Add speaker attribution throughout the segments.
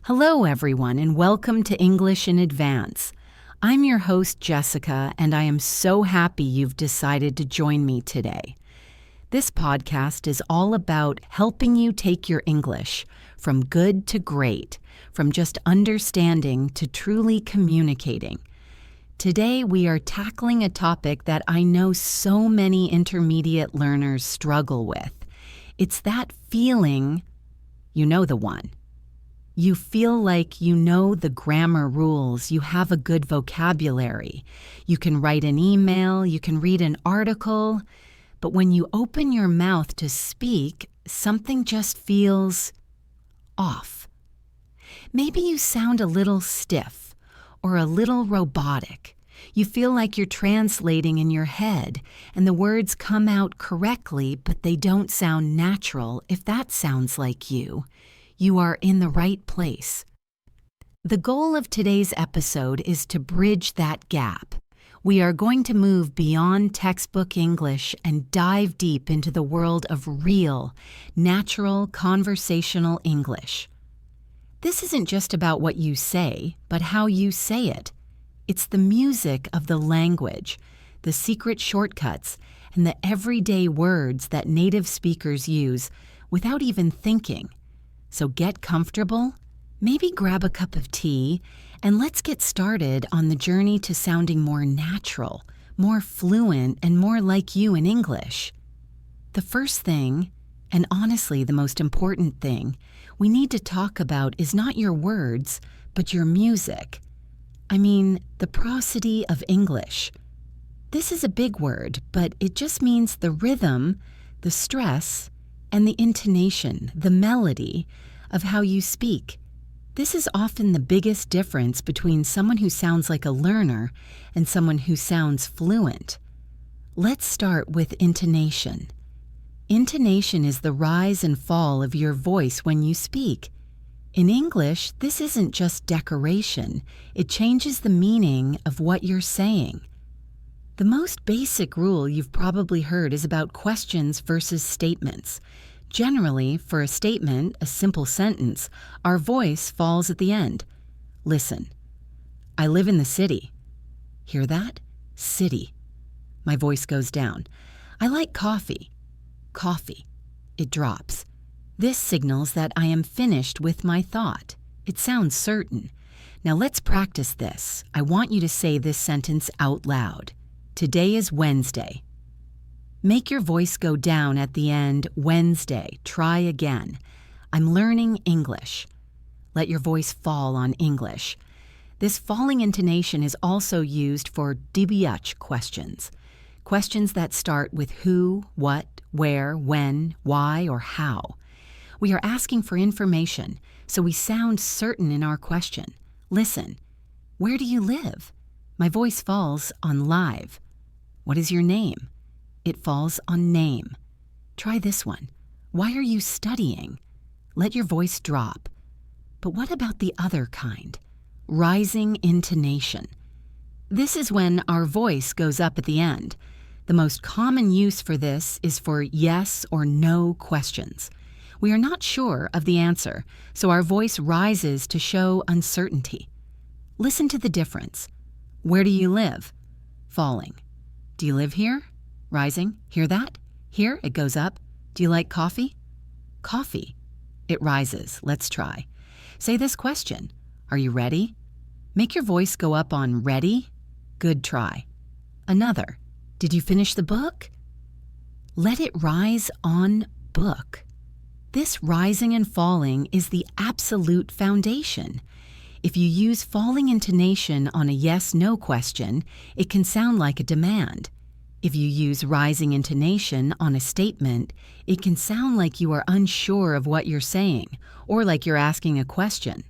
Speaker 1: Hello, everyone, and welcome to English in Advance. I'm your host, Jessica, and I am so happy you've decided to join me today. This podcast is all about helping you take your English from good to great, from just understanding to truly communicating. Today, we are tackling a topic that I know so many intermediate learners struggle with. It's that feeling, you know the one. You feel like you know the grammar rules, you have a good vocabulary. You can write an email, you can read an article, but when you open your mouth to speak, something just feels off. Maybe you sound a little stiff or a little robotic. You feel like you're translating in your head and the words come out correctly, but they don't sound natural. If that sounds like you are in the right place. The goal of today's episode is to bridge that gap. We are going to move beyond textbook English and dive deep into the world of real, natural, conversational English. This isn't just about what you say, but how you say it. It's the music of the language, the secret shortcuts, and the everyday words that native speakers use without even thinking. So get comfortable, maybe grab a cup of tea, and let's get started on the journey to sounding more natural, more fluent, and more like you in English. The first thing, and honestly the most important thing, we need to talk about is not your words, but your music. I mean, the prosody of English. This is a big word, but it just means the rhythm, the stress, and the intonation, the melody of how you speak. This is often the biggest difference between someone who sounds like a learner and someone who sounds fluent. Let's start with intonation. Intonation is the rise and fall of your voice when you speak. In English, this isn't just decoration. It changes the meaning of what you're saying. The most basic rule you've probably heard is about questions versus statements. Generally, for a statement, a simple sentence, our voice falls at the end. Listen. I live in the city. Hear that? City. My voice goes down. I like coffee. Coffee. It drops. This signals that I am finished with my thought. It sounds certain. Now let's practice this. I want you to say this sentence out loud. Today is Wednesday. Make your voice go down at the end, Wednesday. Try again. I'm learning English. Let your voice fall on English. This falling intonation is also used for DBH questions. Questions that start with who, what, where, when, why, or how. We are asking for information, so we sound certain in our question. Listen. Where do you live? My voice falls on live. What is your name? It falls on name. Try this one. Why are you studying? Let your voice drop. But what about the other kind? Rising intonation. This is when our voice goes up at the end. The most common use for this is for yes or no questions. We are not sure of the answer, so our voice rises to show uncertainty. Listen to the difference. Where do you live? Falling. Do you live here? Rising. Hear that? Here, it goes up. Do you like coffee? Coffee. It rises. Let's try. Say this question. Are you ready? Make your voice go up on ready. Good try. Another. Did you finish the book? Let it rise on book. This rising and falling is the absolute foundation. If you use falling intonation on a yes-no question, it can sound like a demand. If you use rising intonation on a statement, it can sound like you are unsure of what you're saying, or like you're asking a question.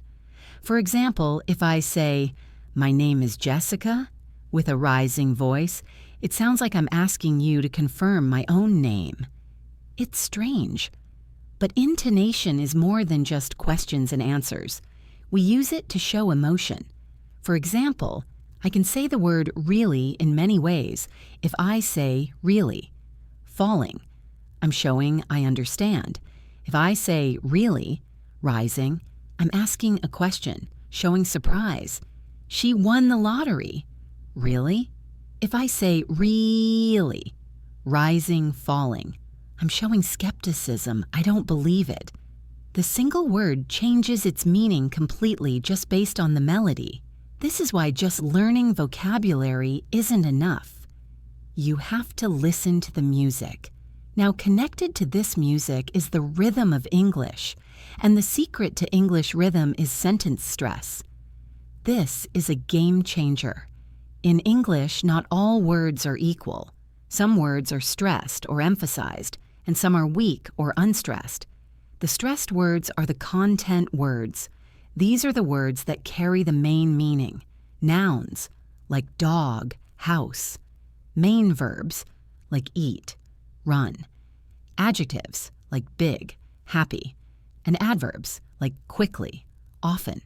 Speaker 1: For example, if I say, "My name is Jessica," with a rising voice, it sounds like I'm asking you to confirm my own name. It's strange. But intonation is more than just questions and answers. We use it to show emotion. For example, I can say the word really in many ways if I say really. Falling. I'm showing I understand. If I say really, rising, I'm asking a question, showing surprise. She won the lottery. Really? If I say really, rising, falling, I'm showing skepticism. I don't believe it. The single word changes its meaning completely just based on the melody. This is why just learning vocabulary isn't enough. You have to listen to the music. Now, connected to this music is the rhythm of English, and the secret to English rhythm is sentence stress. This is a game changer. In English, not all words are equal. Some words are stressed or emphasized, and some are weak or unstressed. The stressed words are the content words. These are the words that carry the main meaning. Nouns, like dog, house. Main verbs, like eat, run. Adjectives, like big, happy. And adverbs, like quickly, often.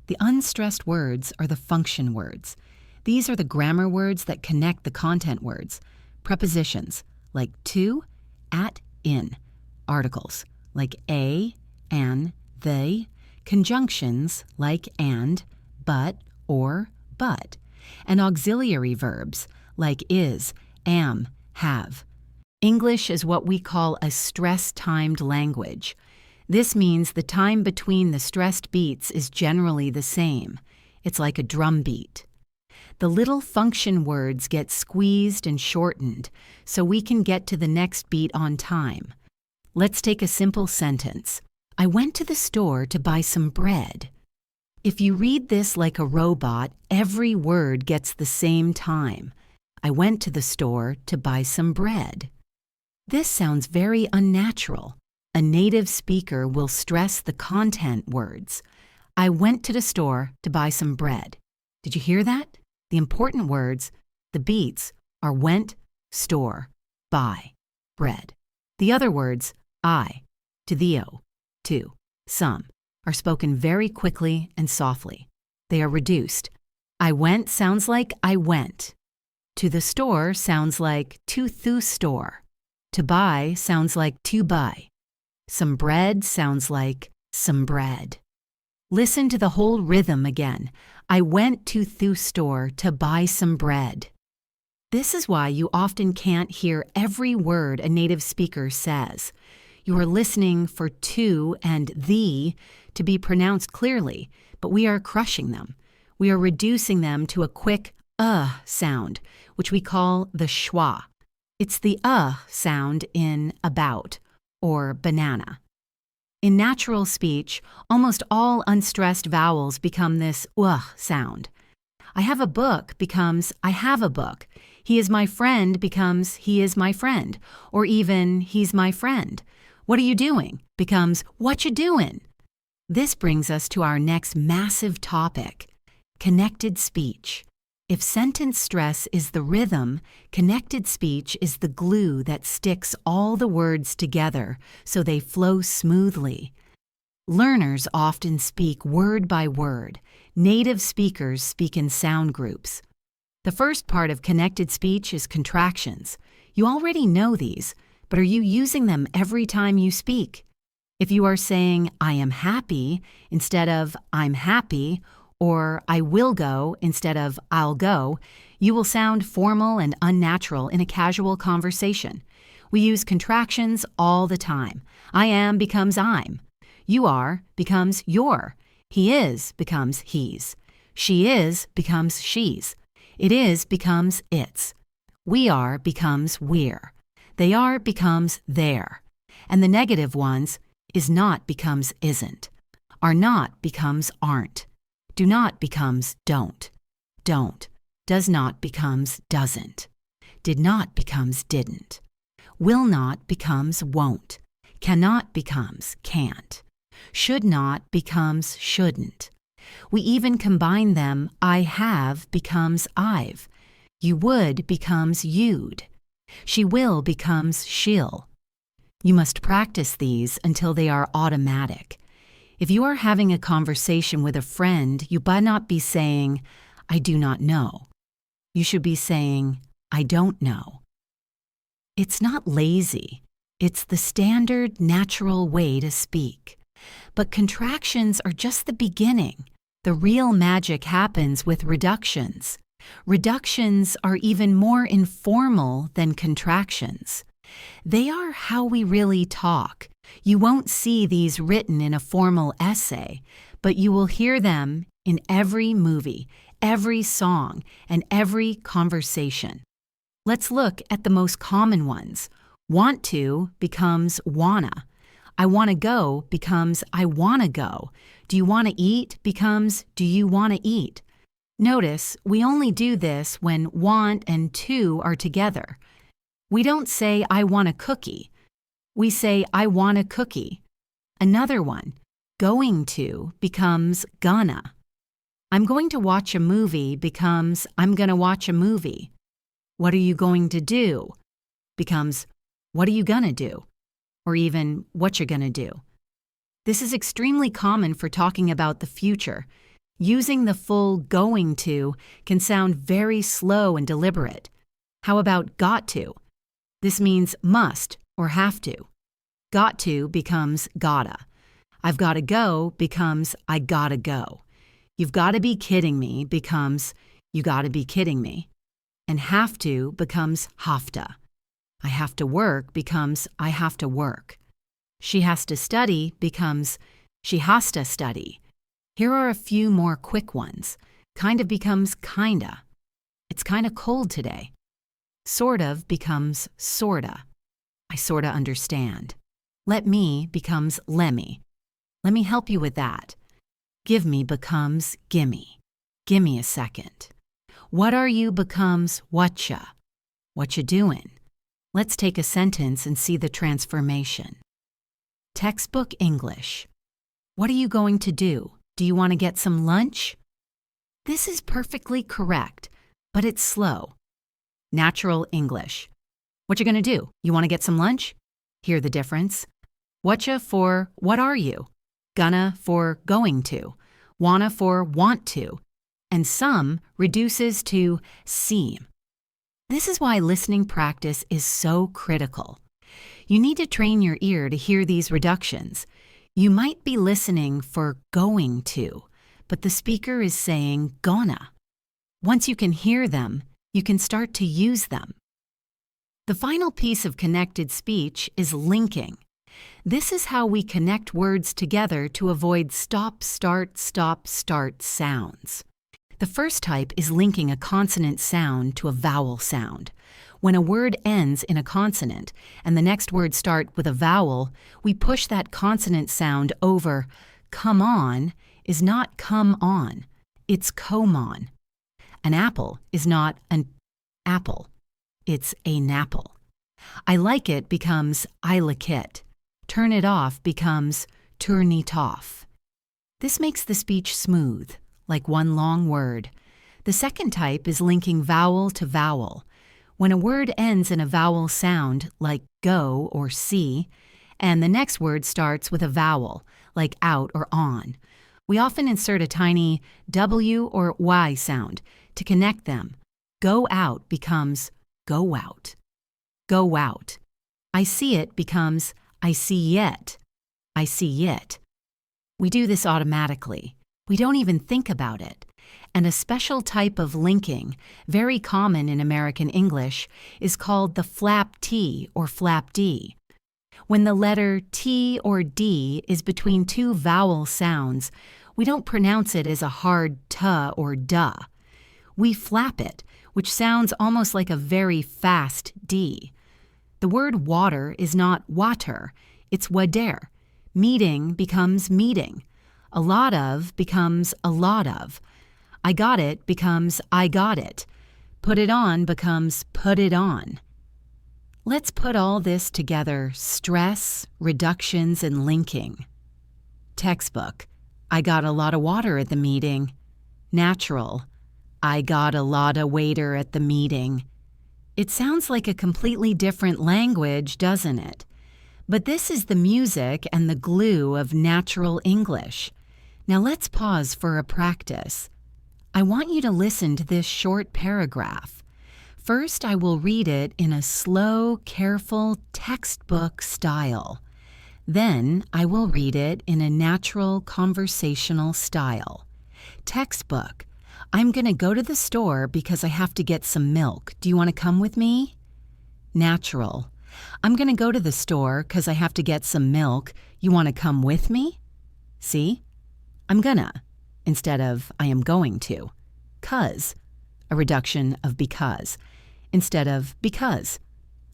Speaker 1: The unstressed words are the function words. These are the grammar words that connect the content words. Prepositions, like to, at, in. Articles, like a, an, they. Conjunctions, like and, but, or, but. And auxiliary verbs, like is, am, have. English is what we call a stress-timed language. This means the time between the stressed beats is generally the same. It's like a drum beat. The little function words get squeezed and shortened so we can get to the next beat on time. Let's take a simple sentence. I went to the store to buy some bread. If you read this like a robot, every word gets the same time. I went to the store to buy some bread. This sounds very unnatural. A native speaker will stress the content words. I went to the store to buy some bread. Did you hear that? The important words, the beats, are went, store, buy, bread. The other words, I, to theo, to, some, are spoken very quickly and softly. They are reduced. I went sounds like I went. To the store sounds like to thu store. To buy sounds like to buy. Some bread sounds like some bread. Listen to the whole rhythm again. I went to thu store to buy some bread. This is why you often can't hear every word a native speaker says. You are listening for to and the to be pronounced clearly, but we are crushing them. We are reducing them to a quick sound, which we call the schwa. It's the sound in about or banana. In natural speech, almost all unstressed vowels become this sound. I have a book becomes I have a book. He is my friend becomes he is my friend. Or even he's my friend. What are you doing becomes what you doing. This brings us to our next massive topic, connected speech. If sentence stress is the rhythm, connected speech is the glue that sticks all the words together so they flow smoothly. Learners often speak word by word. Native speakers speak in sound groups. The first part of connected speech is contractions. You already know these, but are you using them every time you speak? If you are saying, I am happy, instead of I'm happy, or I will go instead of I'll go, you will sound formal and unnatural in a casual conversation. We use contractions all the time. I am becomes I'm. You are becomes you're. He is becomes he's. She is becomes she's. It is becomes it's. We are becomes we're. They are becomes they're. And the negative ones, is not becomes isn't. Are not becomes aren't. Do not becomes don't. Don't. Does not becomes doesn't. Did not becomes didn't. Will not becomes won't. Cannot becomes can't. Should not becomes shouldn't. We even combine them. I have becomes I've. You would becomes you'd. She will becomes she'll. You must practice these until they are automatic. If you are having a conversation with a friend, you might not be saying, I do not know. You should be saying, I don't know. It's not lazy. It's the standard, natural way to speak. But contractions are just the beginning. The real magic happens with reductions. Reductions are even more informal than contractions. They are how we really talk. You won't see these written in a formal essay, but you will hear them in every movie, every song, and every conversation. Let's look at the most common ones. Want to becomes wanna. I wanna go becomes I wanna go. Do you wanna eat becomes do you wanna eat. Notice we only do this when want and to are together. We don't say I want a cookie. We say I want a cookie. Another one, going to becomes gonna. I'm going to watch a movie becomes I'm gonna watch a movie. What are you going to do becomes what are you gonna do? Or even what you're gonna do. This is extremely common for talking about the future. Using the full going to can sound very slow and deliberate. How about got to? This means must or have to. Got to becomes gotta. I've gotta go becomes I gotta go. You've gotta be kidding me becomes you gotta be kidding me. And have to becomes hafta. I have to work becomes I have to work. She has to study becomes she has to study. Here are a few more quick ones. Kind of becomes kinda. It's kinda cold today. Sort of becomes sorta. I sorta understand. Let me becomes lemme. Let me help you with that. Give me becomes gimme. Gimme a second. What are you becomes whatcha. What you doing? Let's take a sentence and see the transformation. Textbook English. What are you going to do? Do you want to get some lunch? This is perfectly correct, but it's slow. Natural English. What you gonna do? You want to get some lunch? Hear the difference? Whatcha for what are you? Gonna for going to. Wanna for want to. And some reduces to seem. This is why listening practice is so critical. You need to train your ear to hear these reductions. You might be listening for going to, but the speaker is saying gonna. Once you can hear them, you can start to use them. The final piece of connected speech is linking. This is how we connect words together to avoid stop, start sounds. The first type is linking a consonant sound to a vowel sound. When a word ends in a consonant and the next word starts with a vowel, we push that consonant sound over. Come on is not come on, it's come on. An apple is not an apple, it's a napple. I like it becomes I like it. Turn it off becomes turn it off. This makes the speech smooth, like one long word. The second type is linking vowel to vowel. When a word ends in a vowel sound, like go or see, and the next word starts with a vowel, like out or on, we often insert a tiny W or Y sound to connect them. Go out becomes go out. Go out. I see it becomes I see it. I see it. We do this automatically. We don't even think about it. And a special type of linking, very common in American English, is called the flap T or flap D. When the letter T or D is between two vowel sounds, we don't pronounce it as a hard T or duh. We flap it, which sounds almost like a very fast D. The word water is not water, it's wader. Meeting becomes meeting. A lot of becomes a lot of. I got it becomes I got it. Put it on becomes put it on. Let's put all this together: stress, reductions, and linking. Textbook. I got a lot of water at the meeting. Natural. I got a lot of waiter at the meeting. It sounds like a completely different language, doesn't it? But this is the music and the glue of natural English. Now let's pause for a practice. I want you to listen to this short paragraph. First, I will read it in a slow, careful textbook style. Then I will read it in a natural conversational style. Textbook. I'm going to go to the store because I have to get some milk. Do you want to come with me? Natural. I'm going to go to the store because I have to get some milk. You want to come with me? See? I'm gonna instead of I am going to. 'Cause, a reduction of because, instead of because.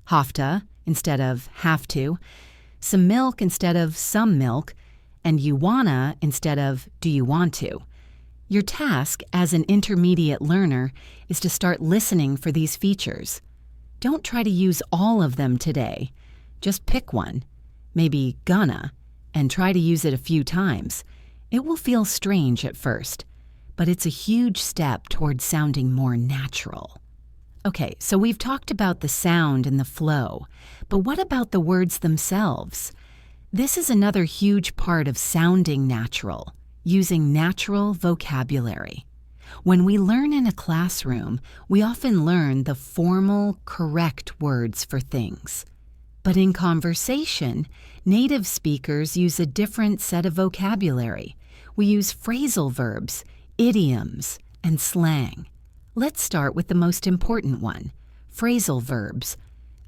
Speaker 1: Hafta instead of have to. Some milk instead of some milk. And you wanna instead of do you want to. Your task as an intermediate learner is to start listening for these features. Don't try to use all of them today. Just pick one, maybe gonna, and try to use it a few times. It will feel strange at first, but it's a huge step towards sounding more natural. Okay, so we've talked about the sound and the flow, but what about the words themselves? This is another huge part of sounding natural, using natural vocabulary. When we learn in a classroom, we often learn the formal, correct words for things. But in conversation, native speakers use a different set of vocabulary. We use phrasal verbs, idioms, and slang. Let's start with the most important one, phrasal verbs.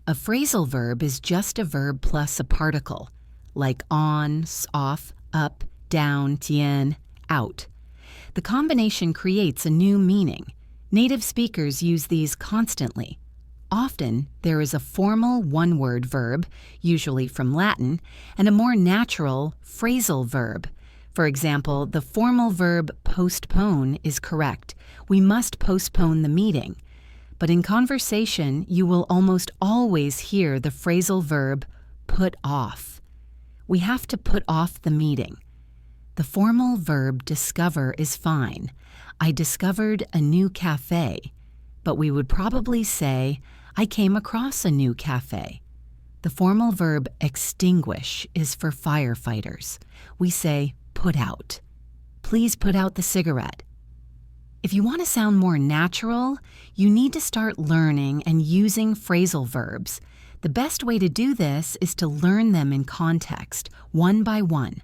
Speaker 1: A phrasal verb is just a verb plus a particle, like on, off, up, down, tien, out. The combination creates a new meaning. Native speakers use these constantly. Often, there is a formal one-word verb, usually from Latin, and a more natural phrasal verb. For example, the formal verb postpone is correct. We must postpone the meeting. But in conversation, you will almost always hear the phrasal verb put off. We have to put off the meeting. The formal verb discover is fine. I discovered a new cafe. But we would probably say, I came across a new cafe. The formal verb extinguish is for firefighters. We say, put out. Please put out the cigarette. If you want to sound more natural, you need to start learning and using phrasal verbs. The best way to do this is to learn them in context, one by one.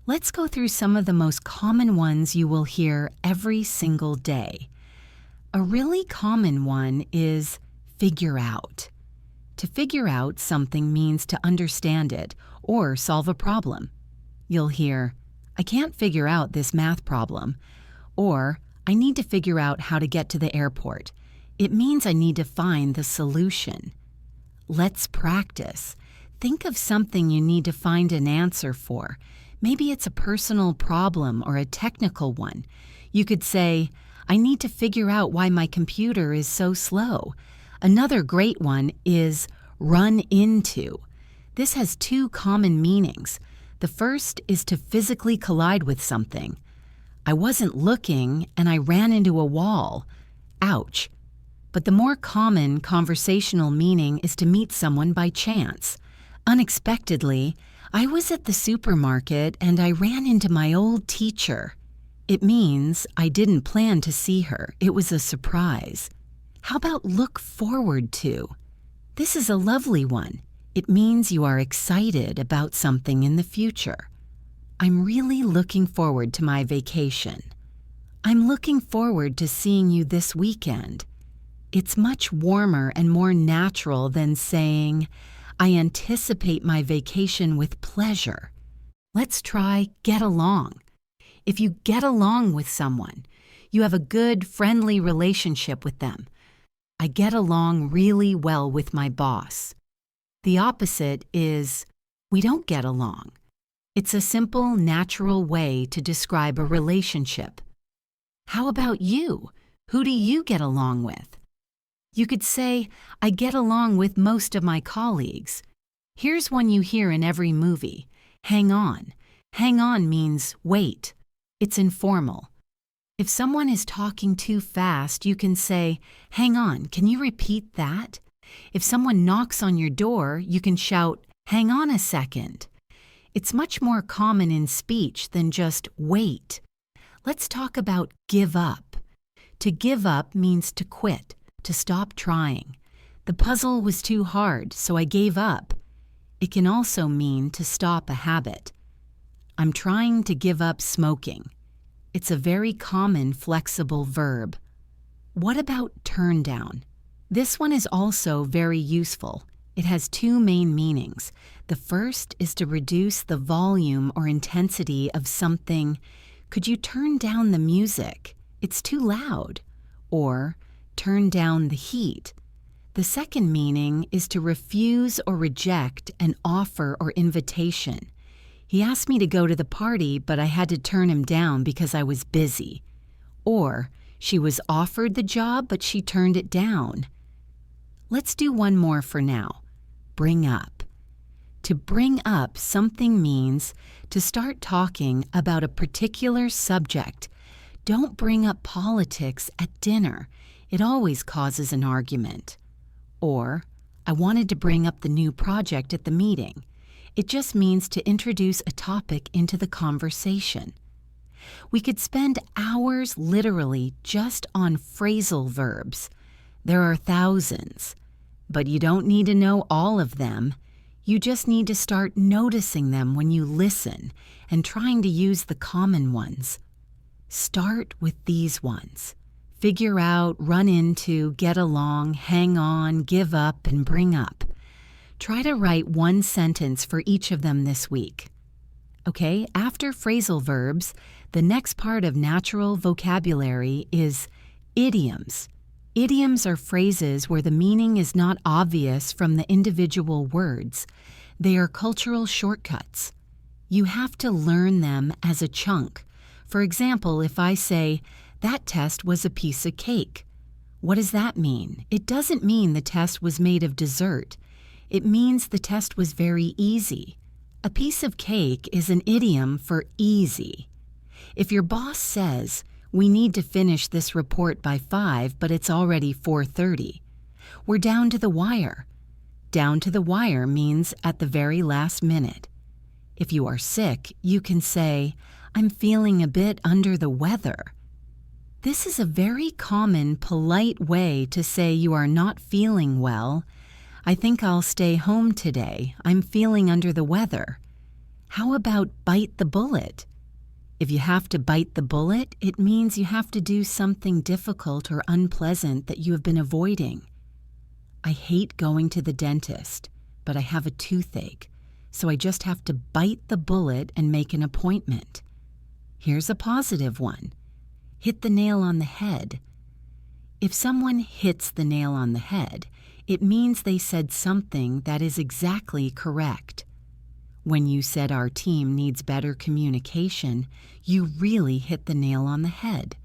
Speaker 1: Let's go through some of the most common ones you will hear every single day. A really common one is figure out. To figure out something means to understand it or solve a problem. You'll hear, I can't figure out this math problem, or I need to figure out how to get to the airport. It means I need to find the solution. Let's practice. Think of something you need to find an answer for. Maybe it's a personal problem or a technical one. You could say, I need to figure out why my computer is so slow. Another great one is run into. This has two common meanings. The first is to physically collide with something. I wasn't looking and I ran into a wall. Ouch. But the more common conversational meaning is to meet someone by chance. Unexpectedly, I was at the supermarket and I ran into my old teacher. It means I didn't plan to see her. It was a surprise. How about look forward to? This is a lovely one. It means you are excited about something in the future. I'm really looking forward to my vacation. I'm looking forward to seeing you this weekend. It's much warmer and more natural than saying, I anticipate my vacation with pleasure. Let's try get along. If you get along with someone, you have a good, friendly relationship with them. I get along really well with my boss. The opposite is, we don't get along. It's a simple, natural way to describe a relationship. How about you? Who do you get along with? You could say, I get along with most of my colleagues. Here's one you hear in every movie. Hang on. Hang on means wait. It's informal. If someone is talking too fast, you can say, hang on, can you repeat that? If someone knocks on your door, you can shout, hang on a second. It's much more common in speech than just wait. Let's talk about give up. To give up means to quit, to stop trying. The puzzle was too hard, so I gave up. It can also mean to stop a habit. I'm trying to give up smoking. It's a very common flexible verb. What about turn down? This one is also very useful. It has two main meanings. The first is to reduce the volume or intensity of something. Could you turn down the music? It's too loud. Or turn down the heat. The second meaning is to refuse or reject an offer or invitation. He asked me to go to the party, but I had to turn him down because I was busy. Or she was offered the job, but she turned it down. Let's do one more for now. Bring up. To bring up something means to start talking about a particular subject. Don't bring up politics at dinner. It always causes an argument. Or, I wanted to bring up the new project at the meeting. It just means to introduce a topic into the conversation. We could spend hours literally just on phrasal verbs. There are thousands, but you don't need to know all of them. You just need to start noticing them when you listen and trying to use the common ones. Start with these ones. Figure out, run into, get along, hang on, give up, and bring up. Try to write one sentence for each of them this week. Okay, after phrasal verbs, the next part of natural vocabulary is idioms. Idioms are phrases where the meaning is not obvious from the individual words. They are cultural shortcuts. You have to learn them as a chunk. For example, if I say, "That test was a piece of cake." What does that mean? It doesn't mean the test was made of dessert. It means the test was very easy. A piece of cake is an idiom for easy. If your boss says, "We need to finish this report by 5, but it's already 4:30. We're down to the wire. Down to the wire means at the very last minute. If you are sick, you can say, "I'm feeling a bit under the weather." This is a very common, polite way to say you are not feeling well. "I think I'll stay home today. I'm feeling under the weather." How about bite the bullet? If you have to bite the bullet, it means you have to do something difficult or unpleasant that you have been avoiding. I hate going to the dentist, but I have a toothache, so I just have to bite the bullet and make an appointment. Here's a positive one. Hit the nail on the head. If someone hits the nail on the head, it means they said something that is exactly correct. When you said our team needs better communication, you really hit the nail on the head.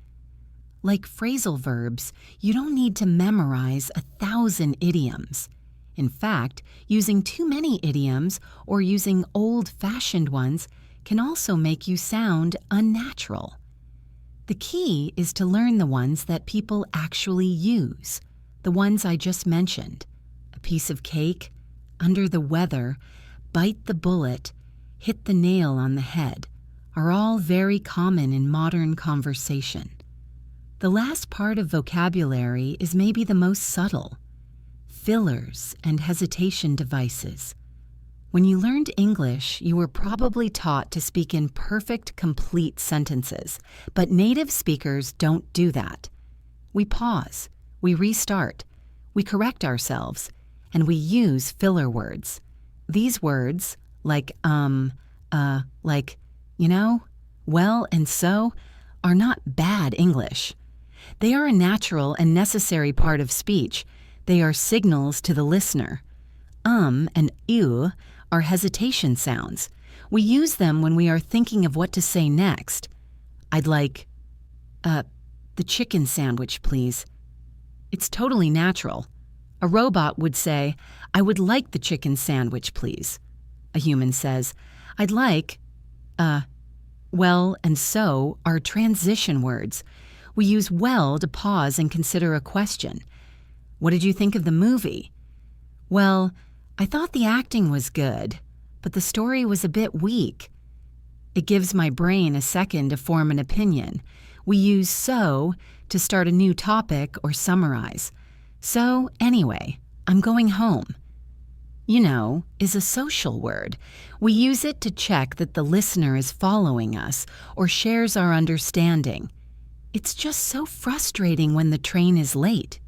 Speaker 1: Like phrasal verbs, you don't need to memorize 1,000 idioms. In fact, using too many idioms or using old-fashioned ones can also make you sound unnatural. The key is to learn the ones that people actually use, the ones I just mentioned. A piece of cake, under the weather, bite the bullet, hit the nail on the head, are all very common in modern conversation. The last part of vocabulary is maybe the most subtle. Fillers and hesitation devices. When you learned English, you were probably taught to speak in perfect, complete sentences, but native speakers don't do that. We pause, we restart, we correct ourselves, and we use filler words. These words, like, like, you know, well, and so, are not bad English. They are a natural and necessary part of speech. They are signals to the listener. And ew are hesitation sounds. We use them when we are thinking of what to say next. I'd like, the chicken sandwich, please. It's totally natural. A robot would say, "I would like the chicken sandwich, please." A human says, "I'd like," well, and so are transition words. We use well to pause and consider a question. What did you think of the movie? Well, I thought the acting was good, but the story was a bit weak. It gives my brain a second to form an opinion. We use so to start a new topic or summarize. So, anyway, I'm going home. is a social word. We use it to check that the listener is following us or shares our understanding. It's just so frustrating when the train is late.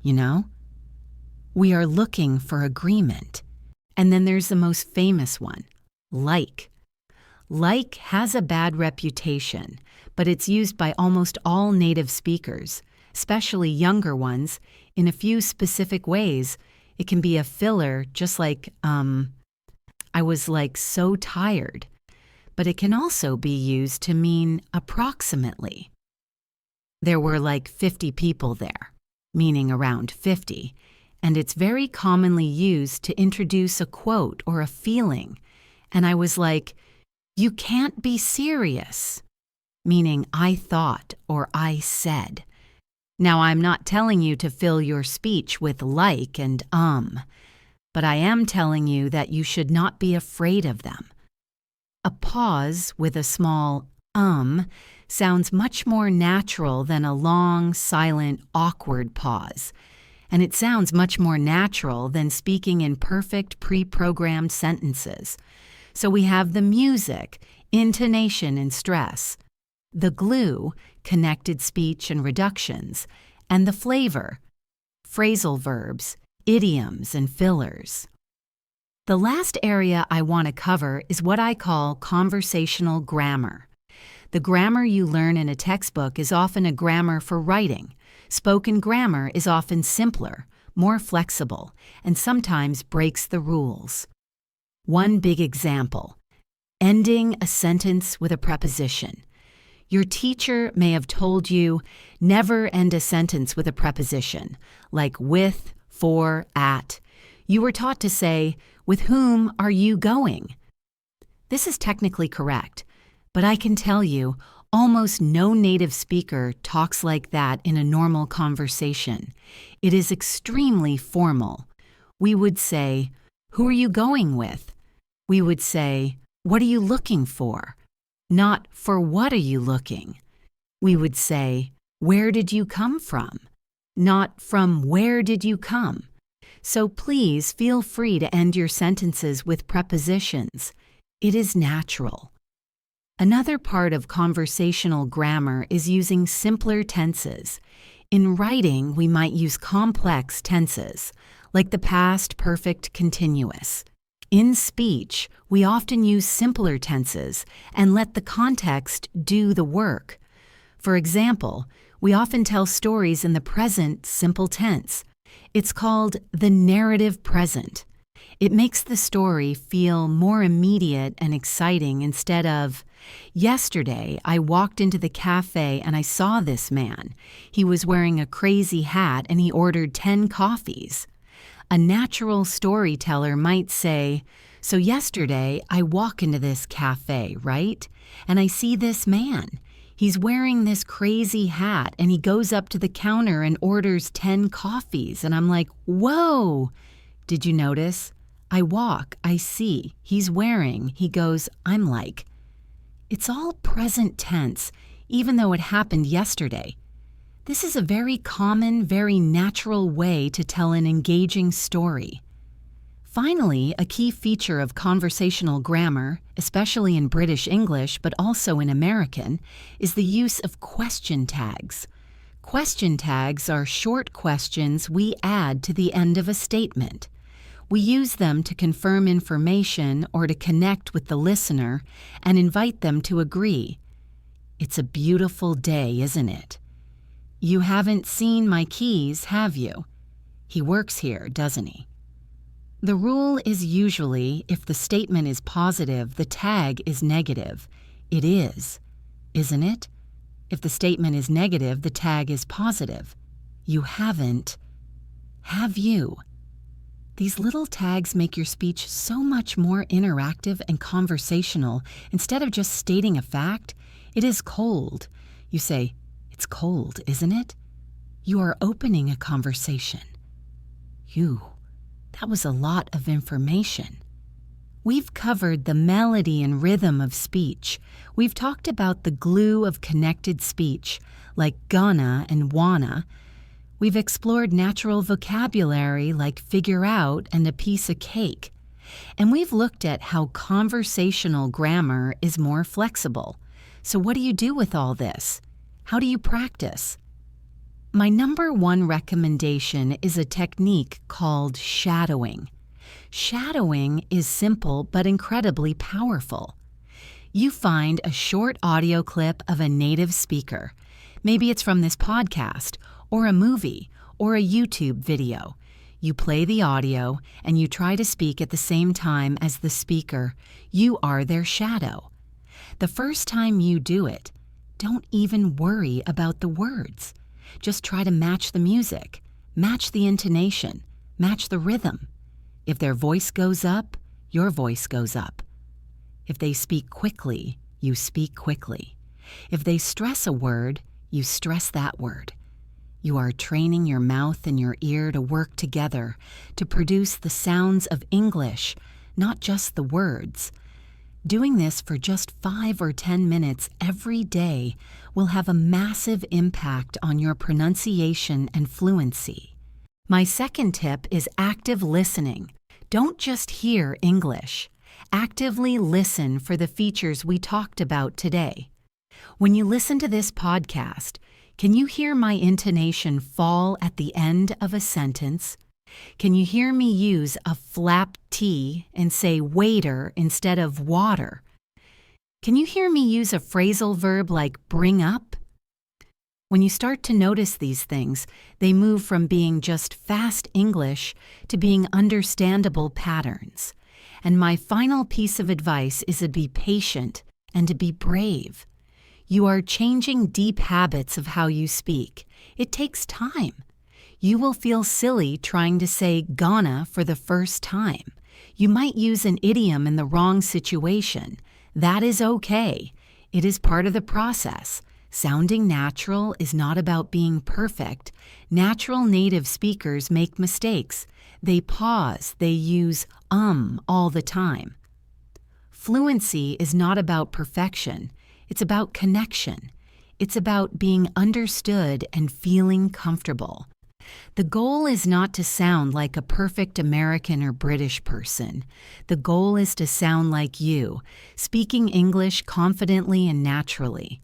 Speaker 1: We are looking for agreement. And then there's the most famous one, like. Like has a bad reputation, but it's used by almost all native speakers, especially younger ones, in a few specific ways. It can be a filler, just like, I was so tired. But it can also be used to mean approximately. There were 50 people there, meaning around 50, and it's very commonly used to introduce a quote or a feeling. And I was like, you can't be serious, meaning I thought or I said. Now, I'm not telling you to fill your speech with like and but I am telling you that you should not be afraid of them. A pause with a small sounds much more natural than a long, silent, awkward pause. And it sounds much more natural than speaking in perfect pre-programmed sentences. So we have the music, intonation and stress, the glue, connected speech and reductions, and the flavor, phrasal verbs, idioms and fillers. The last area I want to cover is what I call conversational grammar. The grammar you learn in a textbook is often a grammar for writing. Spoken grammar is often simpler, more flexible, and sometimes breaks the rules. One big example, ending a sentence with a preposition. Your teacher may have told you, never end a sentence with a preposition, like with, for, at. You were taught to say, with whom are you going? This is technically correct, but I can tell you, almost no native speaker talks like that in a normal conversation. It is extremely formal. We would say, who are you going with? We would say, what are you looking for? Not for what are you looking? We would say, where did you come from? Not from where did you come? So please feel free to end your sentences with prepositions. It is natural. Another part of conversational grammar is using simpler tenses. In writing, we might use complex tenses, like the past perfect continuous. In speech, we often use simpler tenses and let the context do the work. For example, we often tell stories in the present simple tense. It's called the narrative present. It makes the story feel more immediate and exciting instead of, yesterday I walked into the cafe and I saw this man. He was wearing a crazy hat and he ordered 10 coffees. A natural storyteller might say, so yesterday I walk into this cafe, right? And I see this man. He's wearing this crazy hat and he goes up to the counter and orders 10 coffees. And I'm like, whoa! Did you notice? I walk, I see, he's wearing, he goes, I'm like. It's all present tense, even though it happened yesterday. This is a very common, very natural way to tell an engaging story. Finally, a key feature of conversational grammar, especially in British English but also in American, is the use of question tags. Question tags are short questions we add to the end of a statement. We use them to confirm information or to connect with the listener and invite them to agree. It's a beautiful day, isn't it? You haven't seen my keys, have you? He works here, doesn't he? The rule is usually, if the statement is positive, the tag is negative. It is, isn't it? If the statement is negative, the tag is positive. You haven't. Have you? These little tags make your speech so much more interactive and conversational. Instead of just stating a fact, it is cold. You say, it's cold, isn't it? You are opening a conversation. That was a lot of information. We've covered the melody and rhythm of speech. We've talked about the glue of connected speech, like gonna and wanna. We've explored natural vocabulary like figure out and a piece of cake. And we've looked at how conversational grammar is more flexible. So what do you do with all this? How do you practice? My number one recommendation is a technique called shadowing. Shadowing is simple but incredibly powerful. You find a short audio clip of a native speaker. Maybe it's from this podcast, or a movie, or a YouTube video. You play the audio and you try to speak at the same time as the speaker. You are their shadow. The first time you do it, don't even worry about the words. Just try to match the music, match the intonation, match the rhythm. If their voice goes up, your voice goes up. If they speak quickly, you speak quickly. If they stress a word, you stress that word. You are training your mouth and your ear to work together to produce the sounds of English, not just the words. Doing this for just 5 or 10 minutes every day will have a massive impact on your pronunciation and fluency. My second tip is active listening. Don't just hear English. Actively listen for the features we talked about today. When you listen to this podcast, can you hear my intonation fall at the end of a sentence? Can you hear me use a flap T and say waiter instead of water? Can you hear me use a phrasal verb like bring up? When you start to notice these things, they move from being just fast English to being understandable patterns. And my final piece of advice is to be patient and to be brave. You are changing deep habits of how you speak. It takes time. You will feel silly trying to say gonna for the first time. You might use an idiom in the wrong situation. That is okay. It is part of the process. Sounding natural is not about being perfect. Natural native speakers make mistakes. They pause, they use all the time. Fluency is not about perfection. It's about connection. It's about being understood and feeling comfortable. The goal is not to sound like a perfect American or British person. The goal is to sound like you, speaking English confidently and naturally.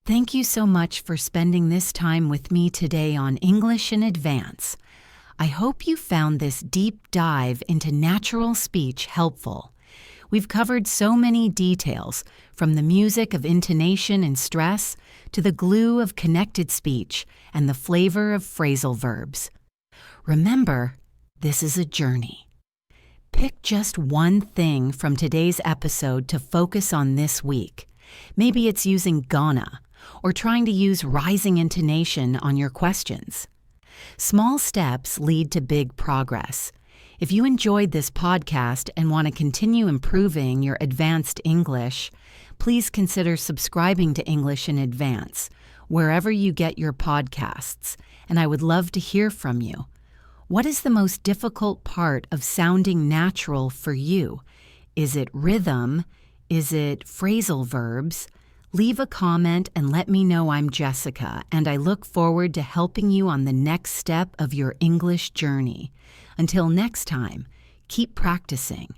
Speaker 1: Thank you so much for spending this time with me today on English in Advance. I hope you found this deep dive into natural speech helpful. We've covered so many details, from the music of intonation and stress to the glue of connected speech and the flavor of phrasal verbs. Remember, this is a journey. Pick just one thing from today's episode to focus on this week. Maybe it's using gonna or trying to use rising intonation on your questions. Small steps lead to big progress. If you enjoyed this podcast and want to continue improving your advanced English, please consider subscribing to English in Advance, wherever you get your podcasts, and I would love to hear from you. What is the most difficult part of sounding natural for you? Is it rhythm? Is it phrasal verbs? Leave a comment and let me know. I'm Jessica, and I look forward to helping you on the next step of your English journey. Until next time, keep practicing.